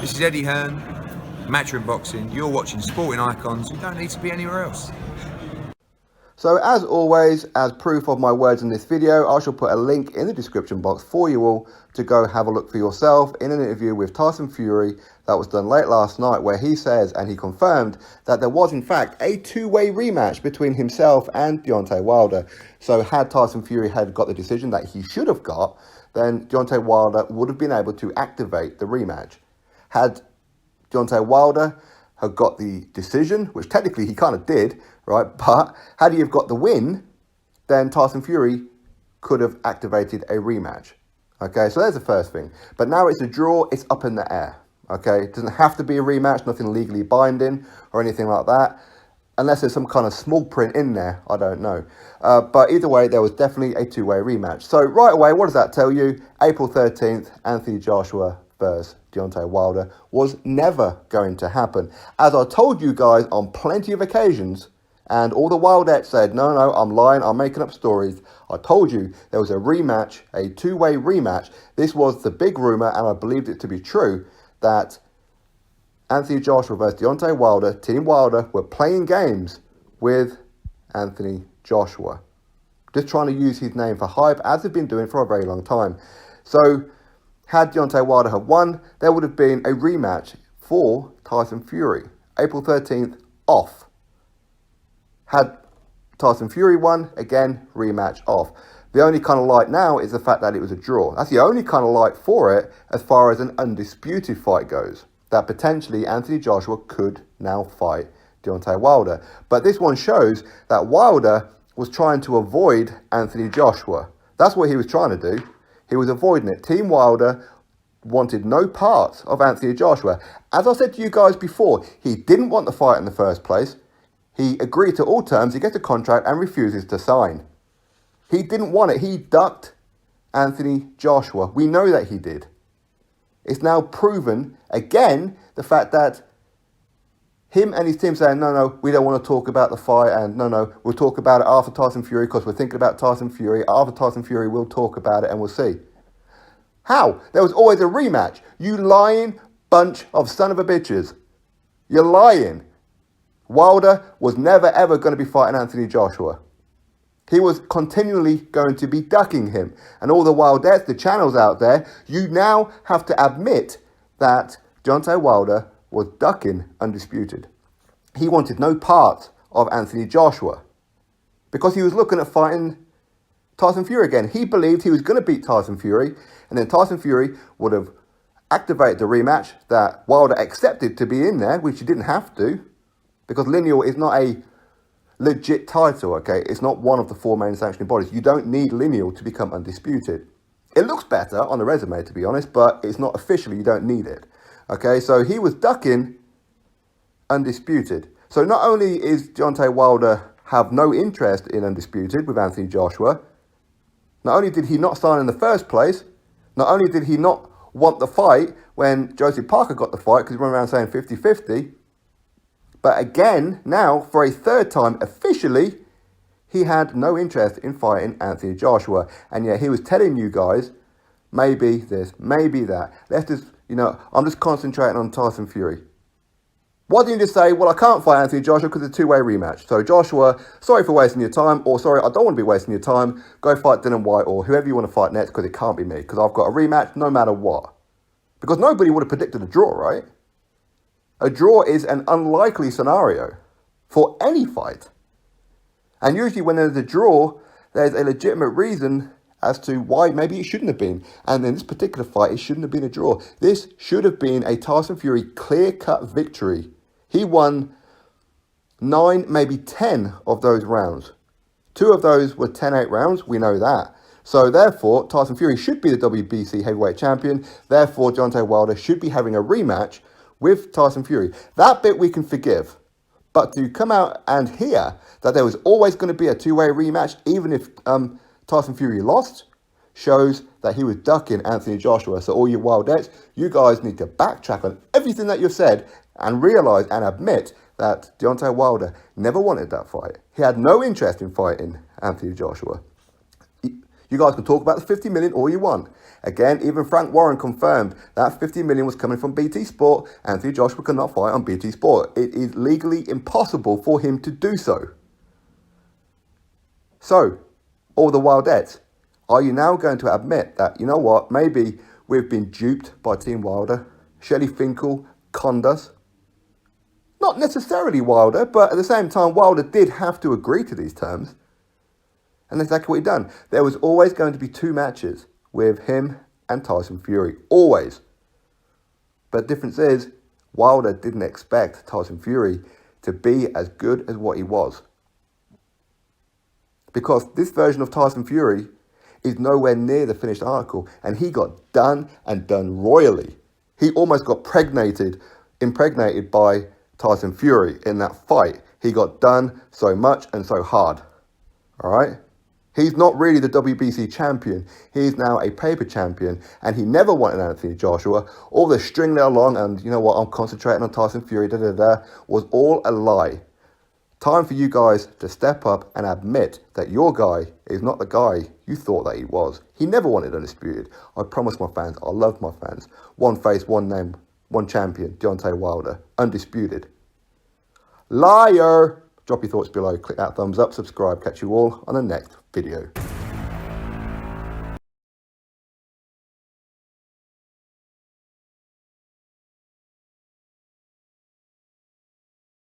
This is Eddie Hearn, Matchroom Boxing. You're watching Sporting Icons. You don't need to be anywhere else. So as always, as proof of my words in this video, I shall put a link in the description box for you all to go have a look for yourself in an interview with Tyson Fury that was done late last night, where he says, and he confirmed, that there was in fact a two-way rematch between himself and Deontay Wilder. So had Tyson Fury had got the decision that he should have got, then Deontay Wilder would have been able to activate the rematch. Had Deontay Wilder had got the decision, which technically he kind of did, right? But had he have got the win, then Tyson Fury could have activated a rematch. Okay, so there's the first thing. But now it's a draw, it's up in the air. Okay, it doesn't have to be a rematch, nothing legally binding or anything like that. Unless there's some kind of small print in there, I don't know. But either way, there was definitely a two-way rematch. So right away, what does that tell you? April 13th, Anthony Joshua versus Deontay Wilder was never going to happen. As I told you guys on plenty of occasions, and all the Wildettes said, no, I'm lying, I'm making up stories. I told you there was a rematch, a two-way rematch. This was the big rumour, and I believed it to be true, that Anthony Joshua versus Deontay Wilder, Team Wilder, were playing games with Anthony Joshua. Just trying to use his name for hype, as they've been doing for a very long time. So, had Deontay Wilder have won, there would have been a rematch for Tyson Fury. April 13th, off. Had Tyson Fury won, again, rematch off. The only kind of light now is the fact that it was a draw. That's the only kind of light for it as far as an undisputed fight goes. That potentially Anthony Joshua could now fight Deontay Wilder. But this one shows that Wilder was trying to avoid Anthony Joshua. That's what he was trying to do. He was avoiding it. Team Wilder wanted no part of Anthony Joshua. As I said to you guys before, he didn't want the fight in the first place. He agreed to all terms, he gets a contract and refuses to sign. He didn't want it. He ducked Anthony Joshua. We know that he did. It's now proven, again, the fact that him and his team saying, no, we don't want to talk about the fight, and no, we'll talk about it after Tyson Fury because we're thinking about Tyson Fury. After Tyson Fury, we'll talk about it and we'll see. How? There was always a rematch. You lying bunch of son of a bitches. You're lying. Wilder was never ever going to be fighting Anthony Joshua. He was continually going to be ducking him. And all the Wildettes, the channels out there, you now have to admit that Deontay Wilder was ducking Undisputed. He wanted no part of Anthony Joshua because he was looking at fighting Tyson Fury again. He believed he was going to beat Tyson Fury, and then Tyson Fury would have activated the rematch that Wilder accepted to be in there, which he didn't have to, because lineal is not a legit title, okay? It's not one of the four main sanctioning bodies. You don't need lineal to become undisputed. It looks better on the resume, to be honest, but it's not officially, you don't need it. Okay, so he was ducking Undisputed. So not only is Deontay Wilder have no interest in Undisputed with Anthony Joshua, not only did he not sign in the first place, not only did he not want the fight when Josie Parker got the fight, because he went around saying 50-50, but again, now, for a third time, officially, he had no interest in fighting Anthony Joshua. And yet he was telling you guys, maybe this, maybe that. Let's just, I'm just concentrating on Tyson Fury. Why didn't you just say, well, I can't fight Anthony Joshua because it's a two-way rematch. So Joshua, sorry for wasting your time, or sorry, I don't want to be wasting your time. Go fight Dylan White or whoever you want to fight next, because it can't be me, because I've got a rematch no matter what. Because nobody would have predicted a draw, right? A draw is an unlikely scenario for any fight. And usually when there's a draw, there's a legitimate reason as to why maybe it shouldn't have been. And in this particular fight, it shouldn't have been a draw. This should have been a Tyson Fury clear-cut victory. He won 9, maybe 10 of those rounds. 2 of those were 10-8 rounds, we know that. So therefore, Tyson Fury should be the WBC heavyweight champion. Therefore, Deontay Wilder should be having a rematch with Tyson Fury. That bit we can forgive. But to come out and hear that there was always going to be a two-way rematch, even if Tyson Fury lost, shows that he was ducking Anthony Joshua. So all you Wildettes, you guys need to backtrack on everything that you've said and realise and admit that Deontay Wilder never wanted that fight. He had no interest in fighting Anthony Joshua. You guys can talk about the 50 million all you want. Again, even Frank Warren confirmed that 50 million was coming from BT Sport. Anthony Joshua cannot fight on BT Sport. It is legally impossible for him to do so. So, all the Wildettes, are you now going to admit that, you know what, maybe we've been duped by Team Wilder? Shelley Finkel conned us. Not necessarily Wilder, but at the same time, Wilder did have to agree to these terms. And that's exactly what he done. There was always going to be 2 matches with him and Tyson Fury. Always. But the difference is, Wilder didn't expect Tyson Fury to be as good as what he was. Because this version of Tyson Fury is nowhere near the finished article. And he got done and done royally. He almost got impregnated by Tyson Fury in that fight. He got done so much and so hard. All right? He's not really the WBC champion. He's now a paper champion. And he never wanted Anthony Joshua. All the string there along and, you know what, I'm concentrating on Tyson Fury, was all a lie. Time for you guys to step up and admit that your guy is not the guy you thought that he was. He never wanted undisputed. I promise my fans, I love my fans. One face, one name, one champion, Deontay Wilder, undisputed. Liar! Drop your thoughts below, click that thumbs up, subscribe, catch you all on the next video.